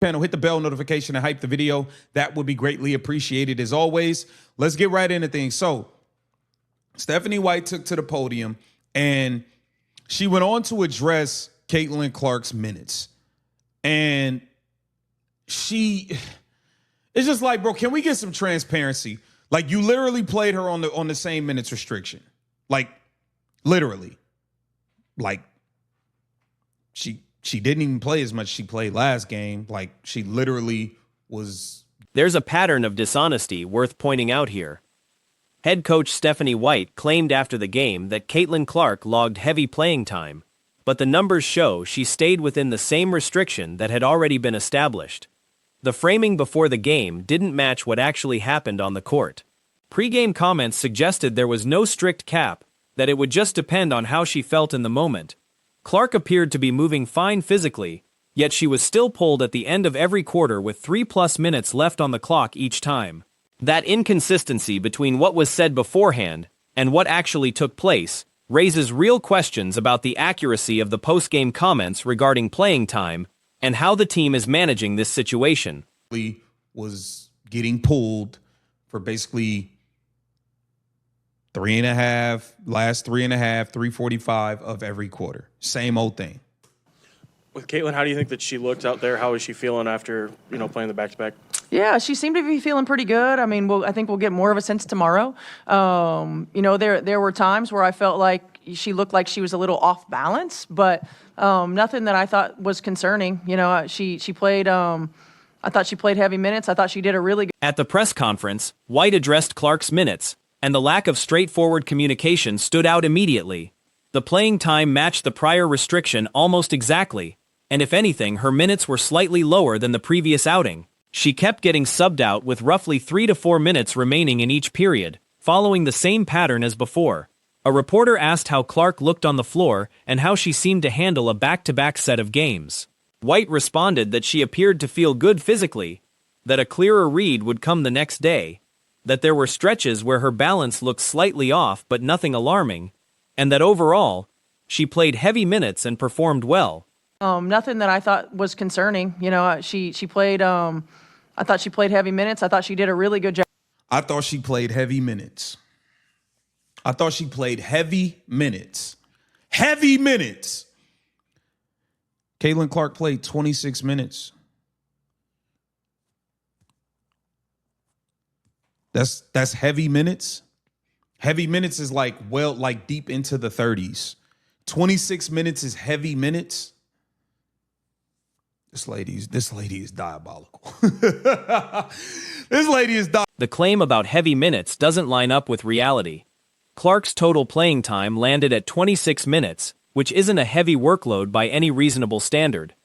Channel, hit the bell notification and hype the video. That would be greatly appreciated as always. Let's get right into things. So Stephanie White took to the podium and she went on to address Caitlin Clark's minutes. And it's just like, bro, can we get some transparency? Like, you literally played her on the same minutes restriction. Like, literally. Like, she didn't even play as much as she played last game. Like, she literally was. There's a pattern of dishonesty worth pointing out here. Head coach Stephanie White claimed after the game that Caitlin Clark logged heavy playing time, but the numbers show she stayed within the same restriction that had already been established. The framing before the game didn't match what actually happened on the court. Pre-game comments suggested there was no strict cap, that it would just depend on how she felt in the moment. Clark appeared to be moving fine physically, yet she was still pulled at the end of every quarter with 3+ minutes left on the clock each time. That inconsistency between what was said beforehand and what actually took place raises real questions about the accuracy of the post-game comments regarding playing time and how the team is managing this situation. Was getting pulled for basically 3.45 of every quarter. Same old thing. With Caitlin, how do you think that she looked out there? How is she feeling after, playing the back-to-back? Yeah, she seemed to be feeling pretty good. I mean, I think we'll get more of a sense tomorrow. There were times where I felt like she looked like she was a little off balance, but nothing that I thought was concerning. She played. I thought she played heavy minutes. I thought she did a really good. At the press conference, White addressed Clark's minutes, and the lack of straightforward communication stood out immediately. The playing time matched the prior restriction almost exactly, and if anything, her minutes were slightly lower than the previous outing. She kept getting subbed out with roughly 3 to 4 minutes remaining in each period, following the same pattern as before. A reporter asked how Clark looked on the floor and how she seemed to handle a back-to-back set of games. White responded that she appeared to feel good physically, that a clearer read would come the next day, that there were stretches where her balance looked slightly off but nothing alarming, and that overall, she played heavy minutes and performed well. Nothing that I thought was concerning. She played. I thought she played heavy minutes. I thought she did a really good job. I thought she played heavy minutes. Heavy minutes. Caitlin Clark played 26 minutes. That's heavy minutes. Heavy minutes is like deep into the 30s. 26 minutes is heavy minutes. This lady is diabolical. This lady is diabolical. The claim about heavy minutes doesn't line up with reality. Clark's total playing time landed at 26 minutes, which isn't a heavy workload by any reasonable standard.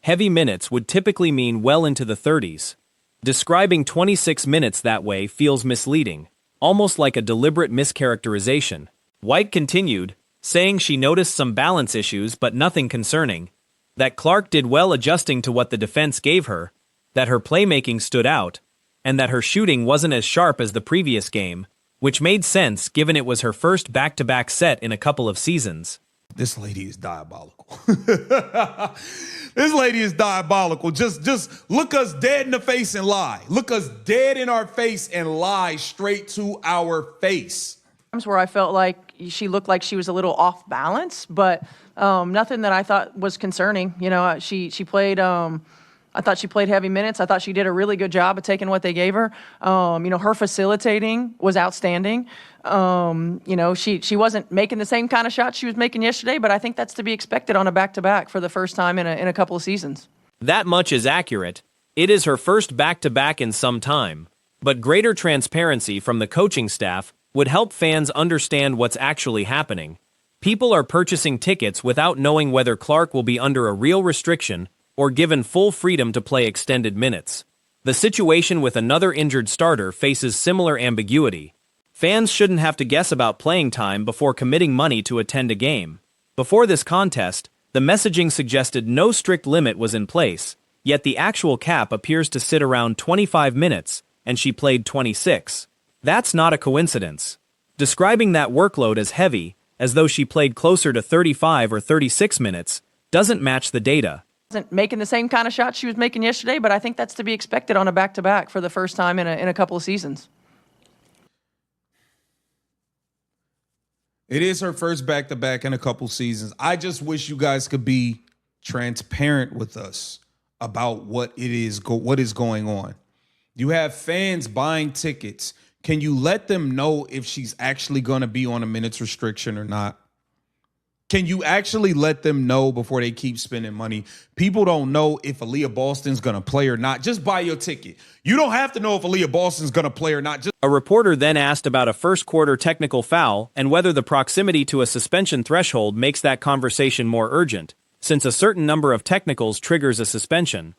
Heavy minutes would typically mean well into the 30s. Describing 26 minutes that way feels misleading, almost like a deliberate mischaracterization. White continued, saying she noticed some balance issues but nothing concerning, that Clark did well adjusting to what the defense gave her, that her playmaking stood out, and that her shooting wasn't as sharp as the previous game, which made sense given it was her first back-to-back set in a couple of seasons. This lady is diabolical. This lady is diabolical. Just look us dead in the face and lie. Look us dead in our face and lie straight to our face. Times where I felt like she looked like she was a little off balance, but nothing that I thought was concerning. She played. I thought she played heavy minutes. I thought she did a really good job of taking what they gave her. Her facilitating was outstanding. She wasn't making the same kind of shots she was making yesterday, but I think that's to be expected on a back-to-back for the first time in a couple of seasons. That much is accurate. It is her first back-to-back in some time. But greater transparency from the coaching staff would help fans understand what's actually happening. People are purchasing tickets without knowing whether Clark will be under a real restriction or given full freedom to play extended minutes. The situation with another injured starter faces similar ambiguity. Fans shouldn't have to guess about playing time before committing money to attend a game. Before this contest, the messaging suggested no strict limit was in place, yet the actual cap appears to sit around 25 minutes, and she played 26. That's not a coincidence. Describing that workload as heavy, as though she played closer to 35 or 36 minutes, doesn't match the data. Isn't making the same kind of shots she was making yesterday, but I think that's to be expected on a back-to-back for the first time in a couple of seasons. It is her first back-to-back in a couple seasons. I just wish you guys could be transparent with us about what is going on. You have fans buying tickets. Can you let them know if she's actually going to be on a minutes restriction or not? Can you actually let them know before they keep spending money? People don't know if Aaliyah Boston's going to play or not. Just buy your ticket. You don't have to know if Aaliyah Boston's going to play or not. A reporter then asked about a first-quarter technical foul and whether the proximity to a suspension threshold makes that conversation more urgent, since a certain number of technicals triggers a suspension.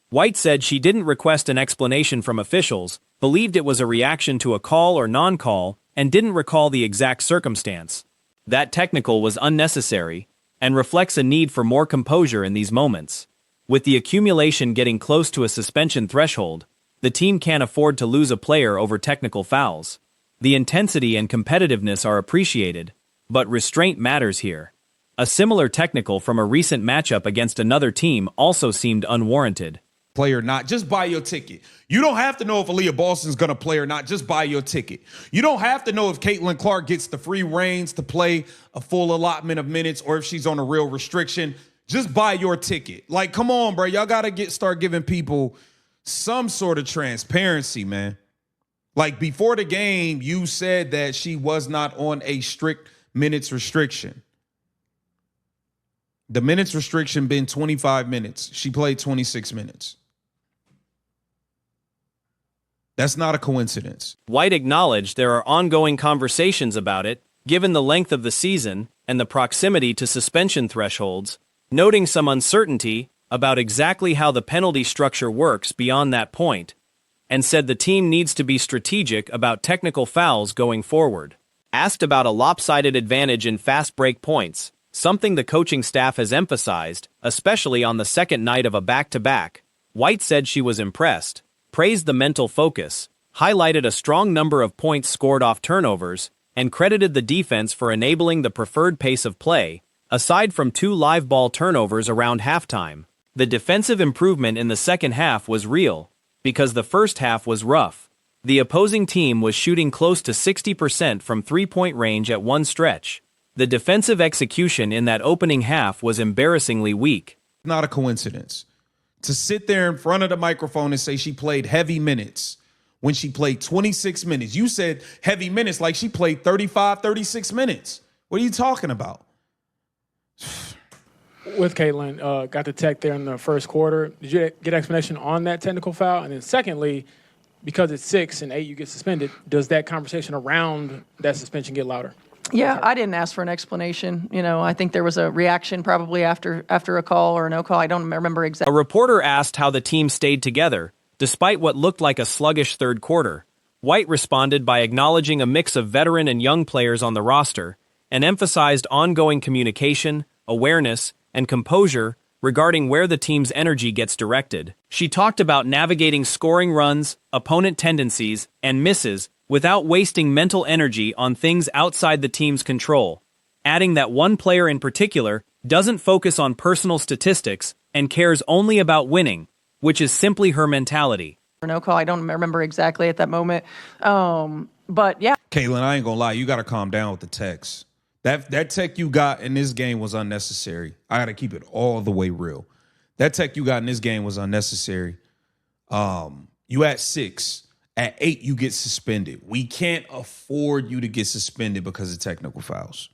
White said she didn't request an explanation from officials, believed it was a reaction to a call or non-call, and didn't recall the exact circumstance. That technical was unnecessary and reflects a need for more composure in these moments. With the accumulation getting close to a suspension threshold, the team can't afford to lose a player over technical fouls. The intensity and competitiveness are appreciated, but restraint matters here. A similar technical from a recent matchup against another team also seemed unwarranted. Play or not, just buy your ticket. You don't have to know if Aaliyah Boston's going to play or not, just buy your ticket. You don't have to know if Caitlin Clark gets the free reins to play a full allotment of minutes or if she's on a real restriction. Just buy your ticket. Like, come on, bro. Y'all got to start giving people some sort of transparency, man. Like, before the game, you said that she was not on a strict minutes restriction. The minutes restriction been 25 minutes. She played 26 minutes. That's not a coincidence. White acknowledged there are ongoing conversations about it, given the length of the season and the proximity to suspension thresholds, noting some uncertainty about exactly how the penalty structure works beyond that point, and said the team needs to be strategic about technical fouls going forward. Asked about a lopsided advantage in fast break points, something the coaching staff has emphasized, especially on the second night of a back-to-back, White said she was impressed, praised the mental focus, highlighted a strong number of points scored off turnovers, and credited the defense for enabling the preferred pace of play, aside from 2 live ball turnovers around halftime. The defensive improvement in the second half was real, because the first half was rough. The opposing team was shooting close to 60% from three-point range at one stretch. The defensive execution in that opening half was embarrassingly weak. Not a coincidence. To sit there in front of the microphone and say she played heavy minutes when she played 26 minutes. You said heavy minutes like she played 35, 36 minutes. What are you talking about? With Caitlin, got the tech there in the first quarter. Did you get explanation on that technical foul? And then secondly, because it's 6 and 8 you get suspended, does that conversation around that suspension get louder? Yeah, I didn't ask for an explanation. You know, I think there was a reaction probably after a call or no call. I don't remember exactly. A reporter asked how the team stayed together, despite what looked like a sluggish third quarter. White responded by acknowledging a mix of veteran and young players on the roster, and emphasized ongoing communication, awareness, and composure regarding where the team's energy gets directed. She talked about navigating scoring runs, opponent tendencies, and misses without wasting mental energy on things outside the team's control, adding that one player in particular doesn't focus on personal statistics and cares only about winning, which is simply her mentality. No call. I don't remember exactly at that moment. But yeah. Caitlin, I ain't gonna lie. You got to calm down with the text. That tech you got in this game was unnecessary. I got to keep it all the way real. That tech you got in this game was unnecessary. You at 6. At 8, you get suspended. We can't afford you to get suspended because of technical fouls.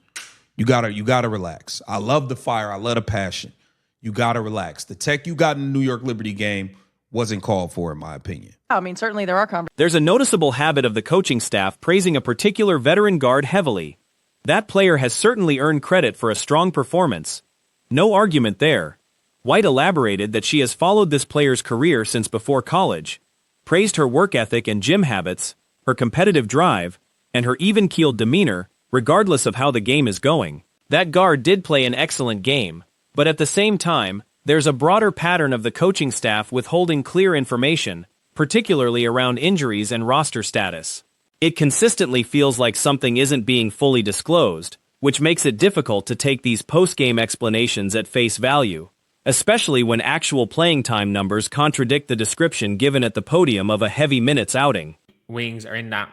You gotta relax. I love the fire. I love the passion. You gotta relax. The tech you got in the New York Liberty game wasn't called for, in my opinion. I mean, certainly there are conversations. There's a noticeable habit of the coaching staff praising a particular veteran guard heavily. That player has certainly earned credit for a strong performance. No argument there. White elaborated that she has followed this player's career since before college, praised her work ethic and gym habits, her competitive drive, and her even-keeled demeanor, regardless of how the game is going. That guard did play an excellent game, but at the same time, there's a broader pattern of the coaching staff withholding clear information, particularly around injuries and roster status. It consistently feels like something isn't being fully disclosed, which makes it difficult to take these post-game explanations at face value. especially when actual playing time numbers contradict the description given at the podium of a heavy minutes outing. Wings are in that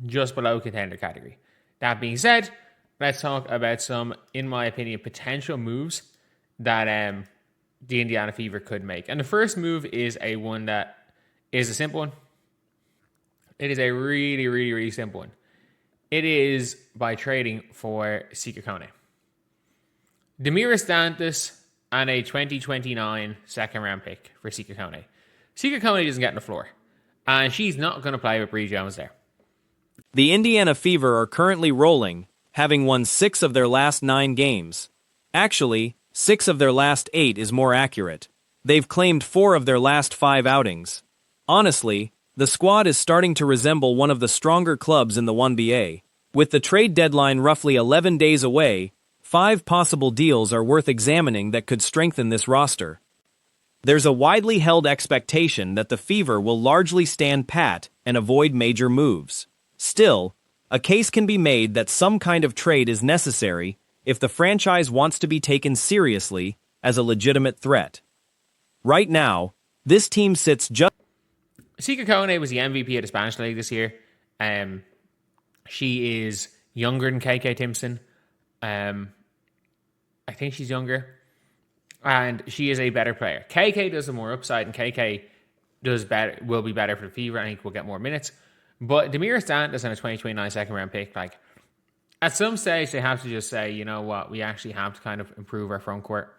just below contender category. That being said, let's talk about some, in my opinion, potential moves that the Indiana Fever could make. And the first move is one that is a simple one. It is a really, really, really simple one. It is by trading for Sika Kone. Demiris Dantas and a 2029 second round pick for Sika Kone. Sika Kone doesn't get on the floor. And she's not going to play with Bree Jones there. The Indiana Fever are currently rolling, having won 6 of their last 9 games. Actually, 6 of their last 8 is more accurate. They've claimed 4 of their last 5 outings. Honestly, the squad is starting to resemble one of the stronger clubs in the 1BA. With the trade deadline roughly 11 days away, 5 possible deals are worth examining that could strengthen this roster. There's a widely held expectation that the Fever will largely stand pat and avoid major moves. Still, a case can be made that some kind of trade is necessary if the franchise wants to be taken seriously as a legitimate threat. Right now, this team sits just... Sika Kone was the MVP of the Spanish League this year. She is younger than KK Timpson. I think she's younger. And she is a better player. KK does have more upside, and KK will be better for the Fever. I think we'll get more minutes. But Demiris Dantas and a 2029 second round pick, like, at some stage they have to just say, you know what, we actually have to kind of improve our front court.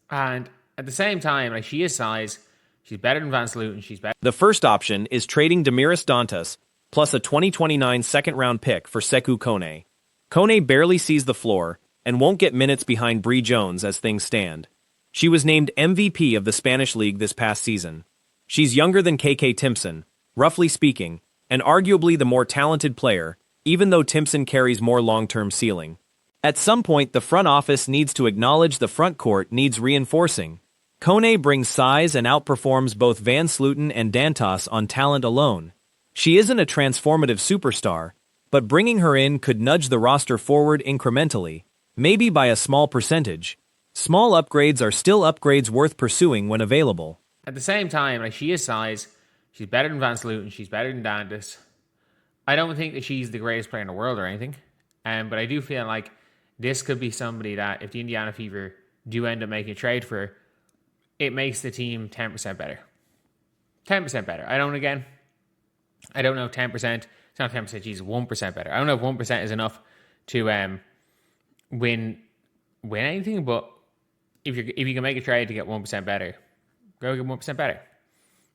And at the same time, like, she is size. She's better than Van Sloot, and she's better. The first option is trading Demiris Dantas plus a 2029 second round pick for Sekou Kone. Kone barely sees the floor and won't get minutes behind Bree Jones as things stand. She was named MVP of the Spanish League this past season. She's younger than KK Timpson, roughly speaking, and arguably the more talented player, even though Timpson carries more long-term ceiling. At some point, the front office needs to acknowledge the front court needs reinforcing. Kone brings size and outperforms both Van Slooten and Dantas on talent alone. She isn't a transformative superstar, but bringing her in could nudge the roster forward incrementally, maybe by a small percentage. Small upgrades are still upgrades worth pursuing when available. At the same time, like, she is size. She's better than Van Slooten. She's better than Dantas. I don't think that she's the greatest player in the world or anything. But I do feel like this could be somebody that, if the Indiana Fever do end up making a trade for, it makes the team 10% better. 10% better. I don't know if 10%, it's not 10%, geez, 1% better. I don't know if 1% is enough to win anything, but if you can make a trade to get 1% better, go get 1% better.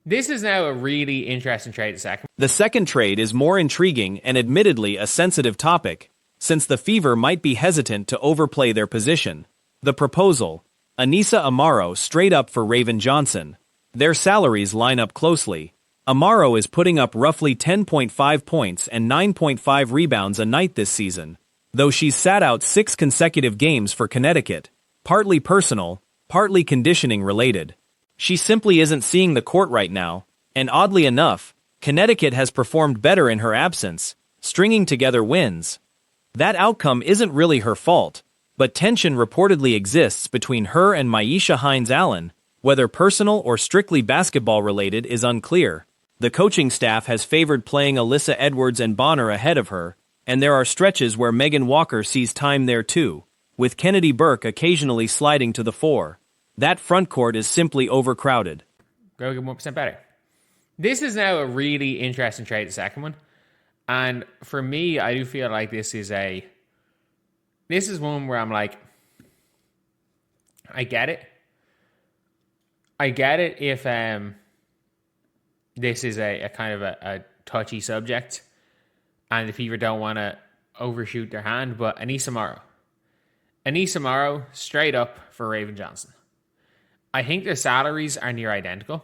This is now a really interesting trade. The second trade is more intriguing and admittedly a sensitive topic, since the Fever might be hesitant to overplay their position. The proposal: Anissa Amaro straight up for Raven Johnson. Their salaries line up closely. Amaro is putting up roughly 10.5 points and 9.5 rebounds a night this season, though she's sat out 6 consecutive games for Connecticut, partly personal, partly conditioning related. She simply isn't seeing the court right now, and oddly enough, Connecticut has performed better in her absence, stringing together wins. That outcome isn't really her fault, but tension reportedly exists between her and Myisha Hines-Allen. Whether personal or strictly basketball related is unclear. The coaching staff has favored playing Alyssa Edwards and Bonner ahead of her, and there are stretches where Megan Walker sees time there too, with Kennedy Burke occasionally sliding to the fore. That front court is simply overcrowded. Go get 1% better. This is now a really interesting trade, the second one. And for me, I do feel like this is one where I'm like, I get it. I get it if this is a kind of a touchy subject and the Fever don't want to overshoot their hand, but Anissa Amaro straight up for Raven Johnson. I think their salaries are near identical,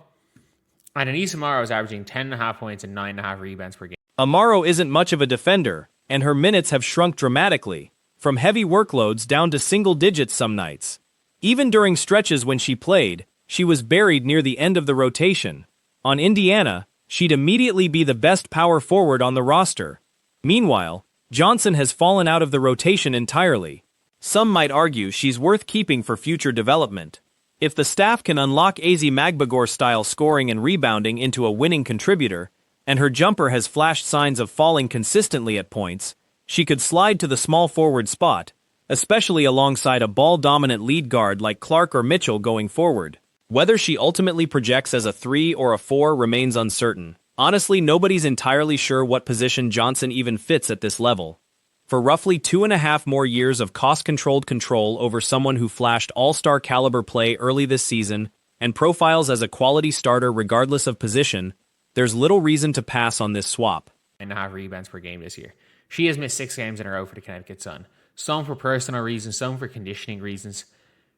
and Anissa Amaro is averaging 10.5 points and 9.5 rebounds per game. Amaro isn't much of a defender, and her minutes have shrunk dramatically, from heavy workloads down to single digits some nights. Even during stretches when she played, she was buried near the end of the rotation. On Indiana, she'd immediately be the best power forward on the roster. Meanwhile, Johnson has fallen out of the rotation entirely. Some might argue she's worth keeping for future development. If the staff can unlock AZ Magbagor-style scoring and rebounding into a winning contributor, and her jumper has flashed signs of falling consistently at points, she could slide to the small forward spot, especially alongside a ball-dominant lead guard like Clark or Mitchell going forward. Whether she ultimately projects as a 3 or a 4 remains uncertain. Honestly, nobody's entirely sure what position Johnson even fits at this level. For roughly 2.5 more years of cost-controlled control over someone who flashed all-star caliber play early this season and profiles as a quality starter regardless of position, there's little reason to pass on this swap. 9.5 rebounds per game this year. She has missed 6 games in a row for the Connecticut Sun. Some for personal reasons, some for conditioning reasons.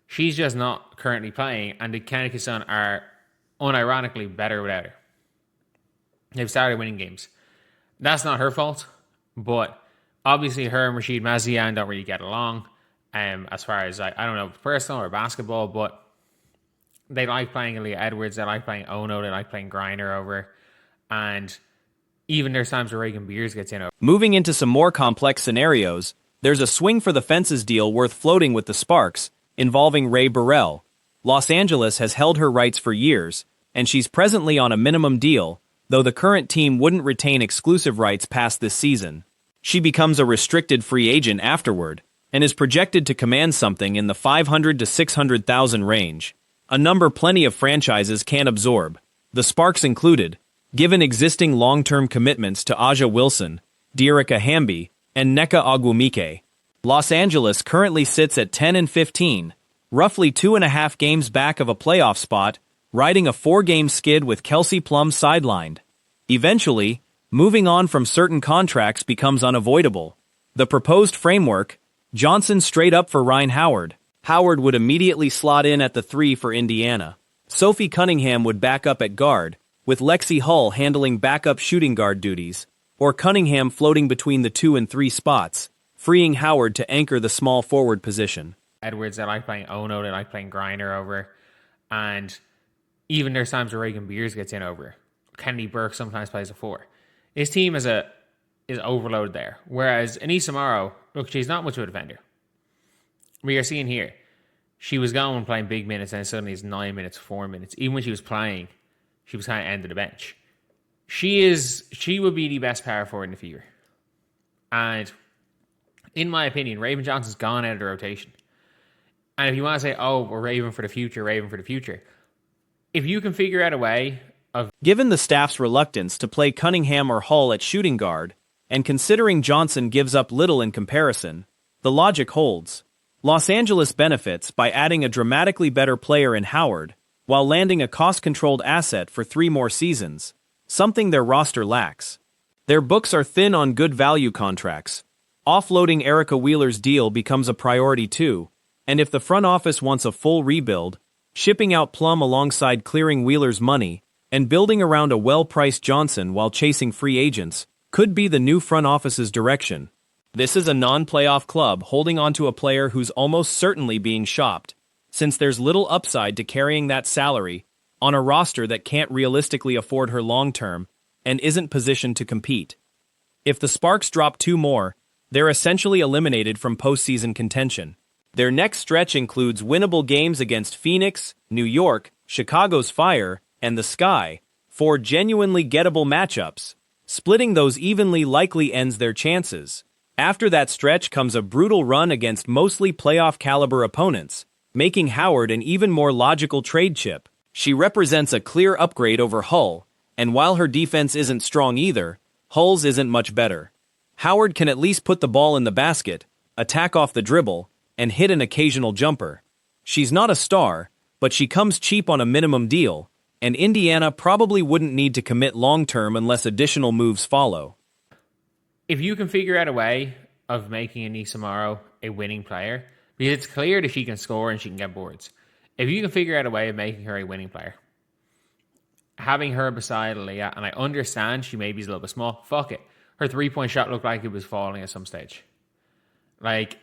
She's just not currently playing, and the Connecticut Sun are unironically better without her. They've started winning games. That's not her fault, but obviously her and Rashid Mazian don't really get along. As far as, I don't know if it's personal or basketball, but they like playing Aaliyah Edwards, they like playing Ono, they like playing Griner over, and even there's times where Reagan Beers gets in over. Moving into some more complex scenarios, there's a swing for the fences deal worth floating with the Sparks, involving Ray Burrell. Los Angeles has held her rights for years, and she's presently on a minimum deal, though the current team wouldn't retain exclusive rights past this season. She becomes a restricted free agent afterward, and is projected to command something in the $500,000 to $600,000 range, a number plenty of franchises can't absorb, the Sparks included, given existing long-term commitments to Aja Wilson, Dearica Hamby, and Nneka Ogwumike. Los Angeles currently sits at 10-15, roughly 2.5 games back of a playoff spot, riding a 4-game skid with Kelsey Plum sidelined. Eventually, moving on from certain contracts becomes unavoidable. The proposed framework, Johnson straight up for Rhyne Howard. Howard would immediately slot in at the 3 for Indiana. Sophie Cunningham would back up at guard, with Lexi Hull handling backup shooting guard duties, or Cunningham floating between the 2 and 3 spots, freeing Howard to anchor the small forward position. Edwards, they like playing Ono, they like playing Griner over, and even there's times where Reagan Beers gets in over. Kennedy Burke sometimes plays a 4. His team is overloaded there. Whereas Anissa Morrow, look, she's not much of a defender. We are seeing here, she was going playing big minutes, and suddenly it's 9 minutes, 4 minutes. Even when she was playing, she was kind of end of the bench. She would be the best power forward in the future. And in my opinion, Raven Johnson's gone out of the rotation. And if you want to say, oh, we're Raven for the future, if you can figure out a way of... Given the staff's reluctance to play Cunningham or Hull at shooting guard, and considering Johnson gives up little in comparison, the logic holds. Los Angeles benefits by adding a dramatically better player in Howard, while landing a cost-controlled asset for 3 more seasons, something their roster lacks. Their books are thin on good value contracts. Offloading Erica Wheeler's deal becomes a priority too, and if the front office wants a full rebuild, shipping out Plum alongside clearing Wheeler's money, and building around a well-priced Johnson while chasing free agents, could be the new front office's direction. This is a non-playoff club holding onto a player who's almost certainly being shopped, since there's little upside to carrying that salary on a roster that can't realistically afford her long-term and isn't positioned to compete. If the Sparks drop 2 more, they're essentially eliminated from postseason contention. Their next stretch includes winnable games against Phoenix, New York, Chicago's Fire, and the Sky, 4 genuinely gettable matchups. Splitting those evenly likely ends their chances. After that stretch comes a brutal run against mostly playoff-caliber opponents, making Howard an even more logical trade chip. She represents a clear upgrade over Hull, and while her defense isn't strong either, Hull's isn't much better. Howard can at least put the ball in the basket, attack off the dribble, and hit an occasional jumper. She's not a star, but she comes cheap on a minimum deal, and Indiana probably wouldn't need to commit long-term unless additional moves follow. If you can figure out a way of making Anissa Morrow a winning player, because it's clear that she can score and she can get boards. If you can figure out a way of making her a winning player, having her beside Aaliyah, and I understand she maybe is a little bit small, fuck it. Her 3-point shot looked like it was falling at some stage. Like,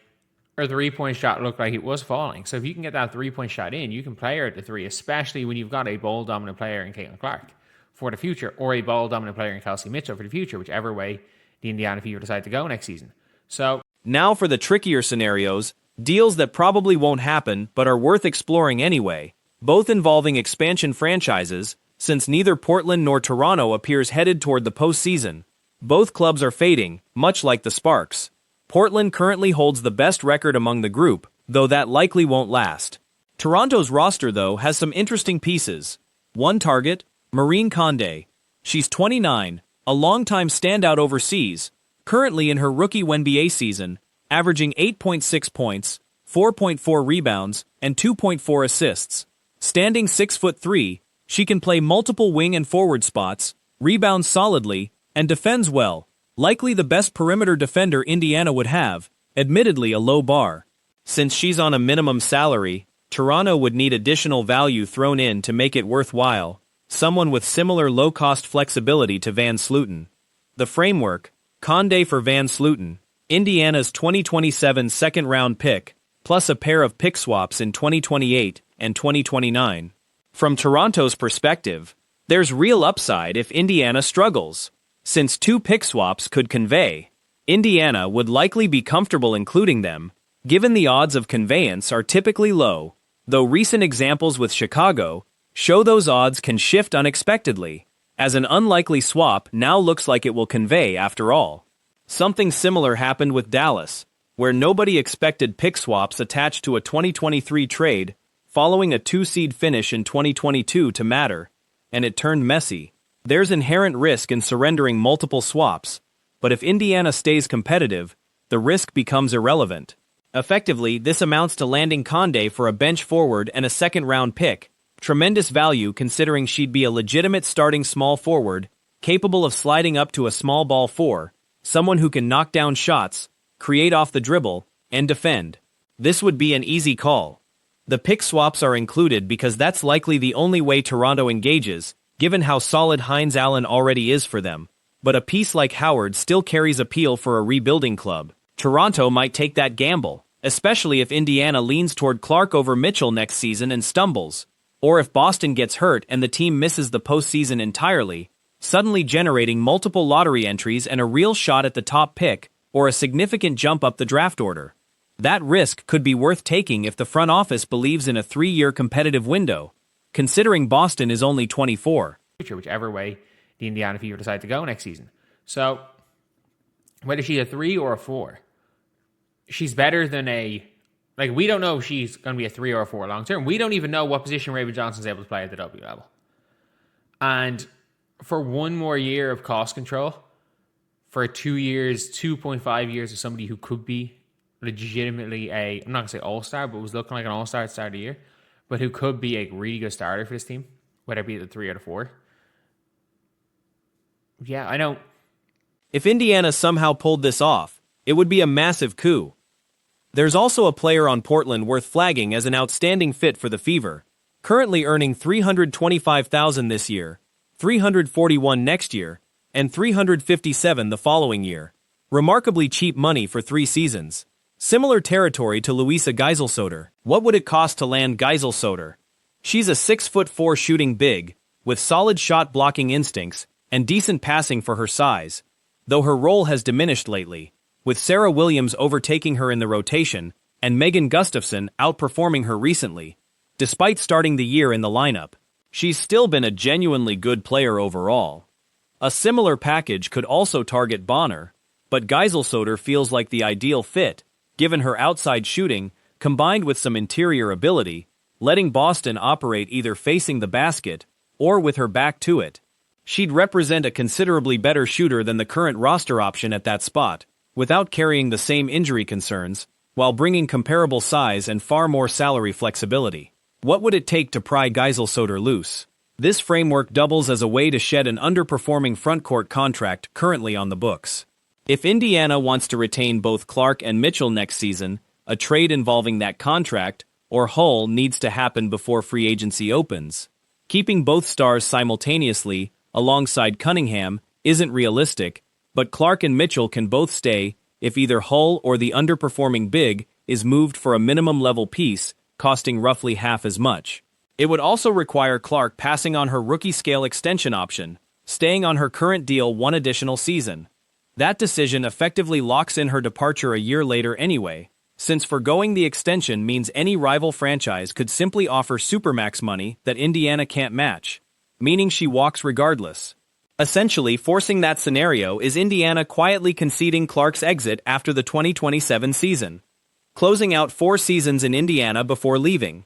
her 3-point shot looked like it was falling. So if you can get that 3-point shot in, you can play her at the 3, especially when you've got a ball-dominant player in Caitlin Clark for the future, or a ball-dominant player in Kelsey Mitchell for the future, whichever way the Indiana Fever decide to go next season. So now for the trickier scenarios, deals that probably won't happen but are worth exploring anyway. both involving expansion franchises, since neither Portland nor Toronto appears headed toward the postseason. Both clubs are fading, much like the Sparks. Portland currently holds the best record among the group, though that likely won't last. Toronto's roster, though, has some interesting pieces. One target, Marine Condé. She's 29, a longtime standout overseas, currently in her rookie WNBA season, averaging 8.6 points, 4.4 rebounds, and 2.4 assists. Standing 6'3", she can play multiple wing and forward spots, rebounds solidly, and defends well, likely the best perimeter defender Indiana would have, admittedly a low bar. Since she's on a minimum salary, Toronto would need additional value thrown in to make it worthwhile, someone with similar low-cost flexibility to Van Sloten. The framework, Condé for Van Sloten, Indiana's 2027 second-round pick, plus a pair of pick swaps in 2028 and 2029. From Toronto's perspective, there's real upside if Indiana struggles. Since 2 pick swaps could convey, Indiana would likely be comfortable including them, given the odds of conveyance are typically low, though recent examples with Chicago show those odds can shift unexpectedly, as an unlikely swap now looks like it will convey after all. Something similar happened with Dallas, where nobody expected pick swaps attached to a 2023 trade following a 2-seed finish in 2022 to matter, and it turned messy. There's inherent risk in surrendering multiple swaps, but if Indiana stays competitive, the risk becomes irrelevant. Effectively, this amounts to landing Condé for a bench forward and a second-round pick, tremendous value considering she'd be a legitimate starting small forward, capable of sliding up to a small ball 4, someone who can knock down shots, create off the dribble, and defend. This would be an easy call. The pick swaps are included because that's likely the only way Toronto engages, given how solid Hines Allen already is for them. But a piece like Howard still carries appeal for a rebuilding club. Toronto might take that gamble, especially if Indiana leans toward Clark over Mitchell next season and stumbles, or if Boston gets hurt and the team misses the postseason entirely, suddenly generating multiple lottery entries and a real shot at the top pick, or a significant jump up the draft order. That risk could be worth taking if the front office believes in a 3-year competitive window, considering Boston is only 24. Whichever way the Indiana Fever decide to go next season. So, whether she's a 3 or a 4, she's better than we don't know if she's going to be a 3 or a 4 long term. We don't even know what position Raven Johnson's able to play at the W level. And for 1 more year of cost control, for 2 years, 2.5 years of somebody who could be legitimately I'm not going to say all-star, but was looking like an all-star at the start of the year, but who could be a really good starter for this team, whether it be the 3 or the 4. Yeah, I know. If Indiana somehow pulled this off, it would be a massive coup. There's also a player on Portland worth flagging as an outstanding fit for the Fever, currently earning $325,000 this year, $341 next year, and $357 the following year. Remarkably cheap money for 3 seasons. Similar territory to Louisa Geiselsoder. What would it cost to land Geiselsoder? She's a 6'4" shooting big, with solid shot blocking instincts and decent passing for her size, though her role has diminished lately, with Sarah Williams overtaking her in the rotation and Megan Gustafson outperforming her recently. Despite starting the year in the lineup, she's still been a genuinely good player overall. A similar package could also target Bonner, but Geiselsoder feels like the ideal fit, given her outside shooting, combined with some interior ability, letting Boston operate either facing the basket or with her back to it. She'd represent a considerably better shooter than the current roster option at that spot, without carrying the same injury concerns, while bringing comparable size and far more salary flexibility. What would it take to pry Geiselsoder loose? This framework doubles as a way to shed an underperforming frontcourt contract currently on the books. If Indiana wants to retain both Clark and Mitchell next season, a trade involving that contract or Hull needs to happen before free agency opens. Keeping both stars simultaneously alongside Cunningham isn't realistic, but Clark and Mitchell can both stay if either Hull or the underperforming big is moved for a minimum level piece, costing roughly half as much. It would also require Clark passing on her rookie scale extension option, staying on her current deal 1 additional season. That decision effectively locks in her departure a year later anyway, since forgoing the extension means any rival franchise could simply offer supermax money that Indiana can't match, meaning she walks regardless. Essentially, forcing that scenario is Indiana quietly conceding Clark's exit after the 2027 season, closing out 4 seasons in Indiana before leaving.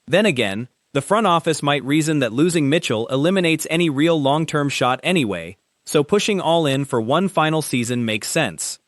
Then again, the front office might reason that losing Mitchell eliminates any real long-term shot anyway, so pushing all in for one final season makes sense.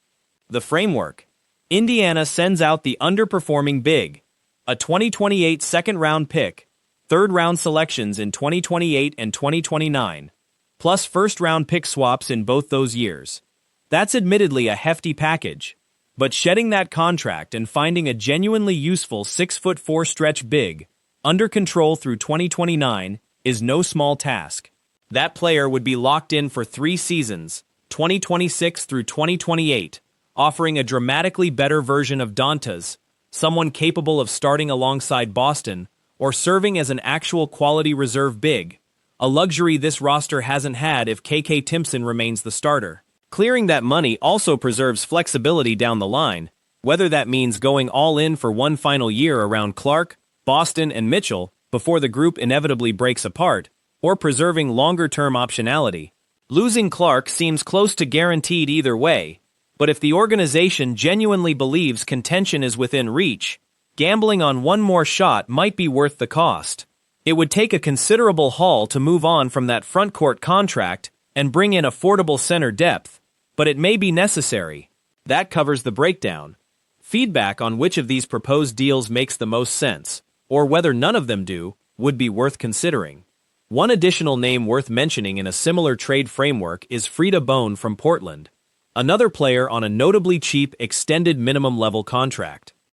The framework. Indiana sends out the underperforming big, a 2028 second-round pick, third-round selections in 2028 and 2029, plus first-round pick swaps in both those years. That's admittedly a hefty package, but shedding that contract and finding a genuinely useful 6'4" stretch big, under control through 2029, is no small task. That player would be locked in for 3 seasons, 2026 through 2028, offering a dramatically better version of Dantas, someone capable of starting alongside Boston, or serving as an actual quality reserve big, a luxury this roster hasn't had if KK Timpson remains the starter. Clearing that money also preserves flexibility down the line, whether that means going all in for one final year around Clark, Boston, and Mitchell before the group inevitably breaks apart, or preserving longer-term optionality. Losing Clark seems close to guaranteed either way, but if the organization genuinely believes contention is within reach, gambling on one more shot might be worth the cost. It would take a considerable haul to move on from that front-court contract and bring in affordable center depth, but it may be necessary. That covers the breakdown. Feedback on which of these proposed deals makes the most sense, or whether none of them do, would be worth considering. One additional name worth mentioning in a similar trade framework is Frida Bone from Portland, another player on a notably cheap extended minimum level contract.